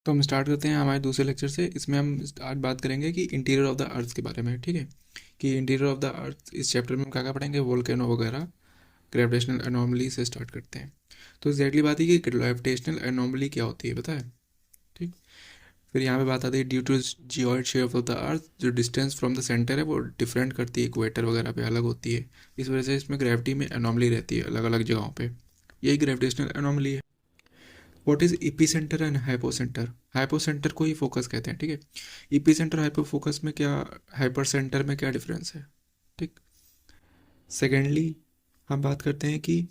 तो हम स्टार्ट करते हैं हमारे दूसरे लेक्चर से। इसमें हम आज बात करेंगे कि इंटीरियर ऑफ द अर्थ के बारे में। ठीक है, कि इंटीरियर ऑफ द अर्थ इस चैप्टर में हम क्या क्या पढ़ेंगे, वोल्केनो वगैरह, ग्रेविटेशनल एनॉमली से स्टार्ट करते हैं। तो एग्जैक्टली बात है कि ग्रेविटेशनल एनॉमली क्या होती है, पता है? ठीक। फिर यहाँ पे बात आती है due to geoid shape of the earth, जो डिस्टेंस फ्रॉम द सेंटर है वो डिफरेंट करती है, इक्वेटर वगैरह पे अलग होती है। इस वजह से इसमें ग्रेविटी में एनॉमली रहती है अलग अलग जगहों पे। यही ग्रेविटेशनल एनॉमली है। What is epicentre and hypocentre? Hypocentre को ही फोकस कहते हैं। ठीक है, इपीसेंटर हाइपोफोकस में क्या, हाइपर सेंटर में क्या डिफरेंस है? ठीक। सेकेंडली हम बात करते हैं कि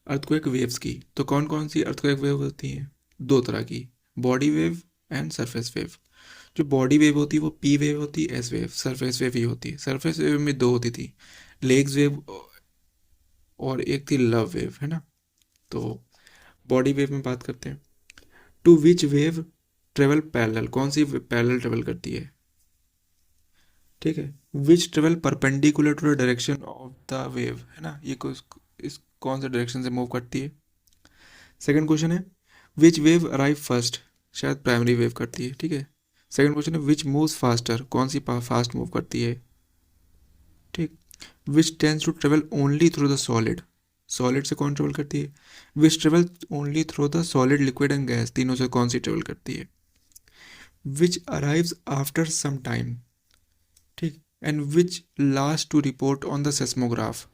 अर्थक्वेक वेव्स की। तो कौन कौन सी अर्थक्वेक वेव होती हैं? दो तरह की, body wave and surface wave. जो बॉडी वेव होती है वो पी वेव होती है, एस वेव, सरफेस वेव ही होती है। सरफेस वेव में दो होती थी, लेग्स वेव और एक थी लव वेव, है ना? तो बॉडी वेव में बात करते हैं। Two which wave travel parallel, कौन सी पैरेलल ट्रेवल करती है? ठीक है, which travel perpendicular to the direction of the wave, है ना? ये इस कौन से डायरेक्शन से मूव करती है? सेकंड क्वेश्चन है विच वेव अराइव फर्स्ट, शायद प्राइमरी वेव करती है। ठीक है। सेकंड क्वेश्चन है विच मूव्स फास्टर, कौन सी फास्ट मूव करती है? ठीक। Which tends to travel only through the solid, solid से कौन ट्रेवल करती है? Which travel only through the solid, liquid and gas, तीनों से कौन सी ट्रेवल करती है? Which arrives after some time, ठीक, and which last to report on the seismograph,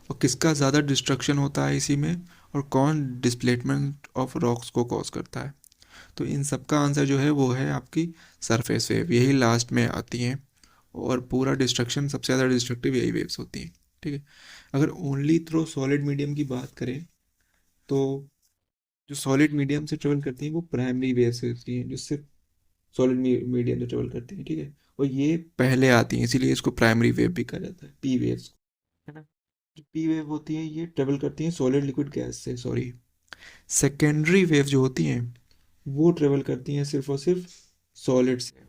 और किसका ज़्यादा डिस्ट्रक्शन होता है इसी में, और कौन डिस्प्लेसमेंट ऑफ रॉक्स को कॉज करता है? तो इन सब का आंसर जो है वो है आपकी सरफेस वेव, यही लास्ट में आती हैं। और पूरा डिस्ट्रक्शन, सबसे ज़्यादा डिस्ट्रक्टिव यही वेव्स होती हैं। ठीक है। अगर ओनली थ्रो सॉलिड मीडियम की बात करें तो जो सॉलिड मीडियम से ट्रेवल करती हैं वो प्राइमरी वेव्स होती हैं, जो सिर्फ सॉलिड मीडियम से ट्रेवल करती हैं। ठीक है, और ये पहले आती हैं, इसीलिए इसको प्राइमरी वेव भी कहा जाता है, पी वेव्स, है ना? जो पी वेव होती है ये ट्रेवल करती हैं सॉलिड लिक्विड गैस से, सॉरी। सेकेंडरी वेव जो होती हैं वो ट्रेवल करती हैं सिर्फ और सिर्फ सॉलिड से।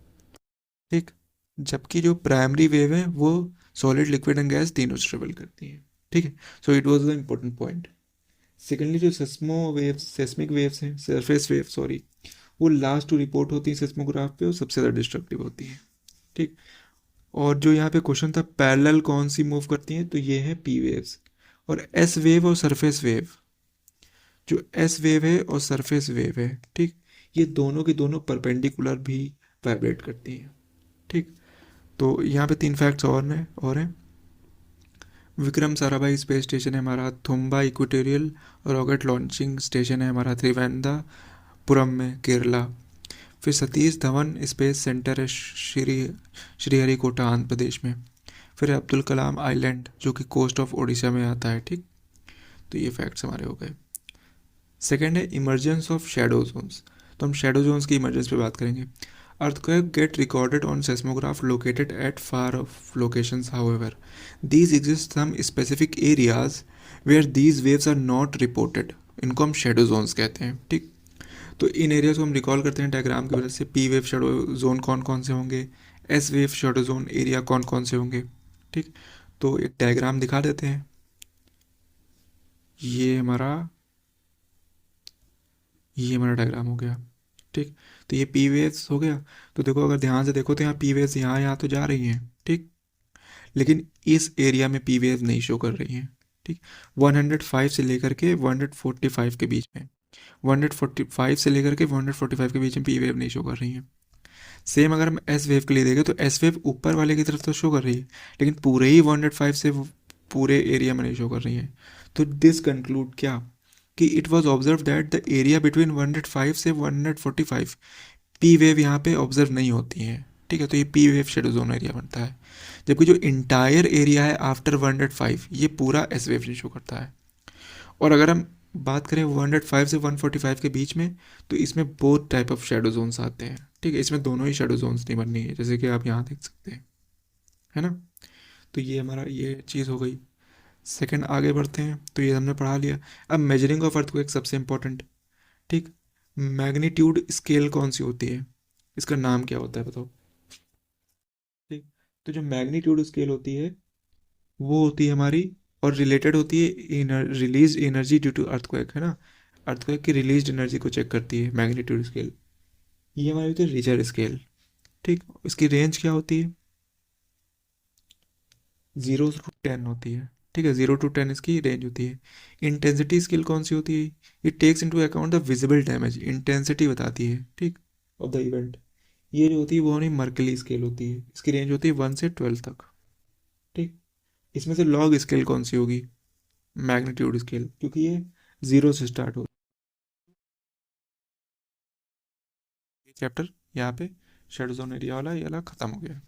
ठीक। जबकि जो प्राइमरी वेव है वो सॉलिड लिक्विड एंड गैस तीनों से ट्रेवल करती हैं। ठीक है, so it was the important point. Secondly जो सेस्मो वेव्स, सेस्मिक वेव्स हैं, सरफेस वेव सॉरी, वो लास्ट टू रिपोर्ट होती है सेस्मोग्राफ पे और सबसे ज़्यादा डिस्ट्रक्टिव होती है। ठीक। और जो यहाँ पे क्वेश्चन था पैरेलल कौन सी मूव करती हैं, तो ये है पी वेव्स। और एस वेव और सरफेस वेव, जो एस वेव है और सरफेस वेव है, ठीक, ये दोनों की दोनों परपेंडिकुलर भी वाइब्रेट करती हैं। ठीक। तो यहाँ पे तीन फैक्ट्स और हैं। विक्रम साराभाई स्पेस स्टेशन है हमारा Thumba equatorial rocket launching station है हमारा त्रिवेंद्रपुरम में, केरला। फिर सतीश धवन स्पेस सेंटर है श्रीहरिकोटा, आंध्र प्रदेश में। फिर अब्दुल कलाम आइलैंड जो कि कोस्ट ऑफ ओडिशा में आता है। ठीक। तो ये फैक्ट्स हमारे हो गए। सेकेंड है इमरजेंस ऑफ शेडो जोन्स। तो हम शेडो जोन्स की इमरजेंस पे बात करेंगे। Earthquake get recorded on seismograph located at far off locations. However, these exist some specific areas where these waves are not reported. इनको हम शेडो जोन्स कहते हैं। ठीक। तो इन एरियाज को हम रिकॉल करते हैं डायग्राम की वजह से। पी वेव शेडो जोन कौन कौन से होंगे, S wave shadow zone area कौन कौन से होंगे। ठीक। तो एक डायग्राम दिखा देते हैं। ये हमारा ये हमारा डायग्राम हो गया। ठीक। तो ये पी वेव्स हो गया। तो देखो, अगर ध्यान से देखो तो यहाँ पी वेव्स यहाँ यहाँ तो जा रही हैं। ठीक। लेकिन इस एरिया में पी वेव्स नहीं शो कर रही हैं। ठीक। 105 से लेकर के 145 के बीच में, 145 से लेकर के 145 के बीच में पी वेव नहीं शो कर रही हैं। सेम अगर हम एस वेव के लिए देखें तो एस वेव ऊपर वाले की तरफ तो शो कर रही है, लेकिन पूरे ही 105 से पूरे एरिया में नहीं शो कर रही है। तो दिस कंक्लूड क्या, कि it was observe that the area between 105 से 145 पी वेव यहाँ पे ऑब्जर्व नहीं होती हैं। ठीक है, तो ये P wave shadow zone area बनता है। जबकि जो इंटायर एरिया है आफ्टर 105 ये पूरा एस वेव शो करता है। और अगर हम बात करें 105 से 145 के बीच में, तो इसमें both type of shadow zones आते हैं। ठीक है, इसमें दोनों ही शेडो जोन्स नहीं बननी है, जैसे कि आप यहाँ देख सकते हैं, है ना? तो ये हमारा ये चीज़ हो गई। सेकंड आगे बढ़ते हैं, तो ये हमने पढ़ा लिया। अब मेजरिंग ऑफ अर्थक्वेक सबसे इम्पोर्टेंट। ठीक। मैग्नीट्यूड स्केल कौन सी होती है, इसका नाम क्या होता है बताओ? ठीक। तो जो मैग्नीट्यूड स्केल होती है वो होती है हमारी, और रिलेटेड होती है release energy due to earthquake, है ना? अर्थक्वेक की रिलीज एनर्जी को चेक करती है मैग्नीट्यूड स्केल। ये हमारी होती है रिचर स्केल। ठीक, इसकी रेंज क्या होती है? 0 to 10 होती है। ठीक है, 0 to 10 इसकी रेंज होती है। इंटेंसिटी स्केल कौन सी होती है? It takes into account the visible damage, intensity बताती है, ठीक, ऑफ द इवेंट। ये जो होती है वो हमारी मर्कली स्केल होती है, इसकी रेंज होती है 1 से 12 तक। ठीक, इसमें से लॉग स्केल कौन सी होगी? मैग्नीट्यूड स्केल, क्योंकि ये 0 से स्टार्ट हो। ये चैप्टर यहाँ पे शेडो जोन एरिया वाला ये वाला खत्म हो गया।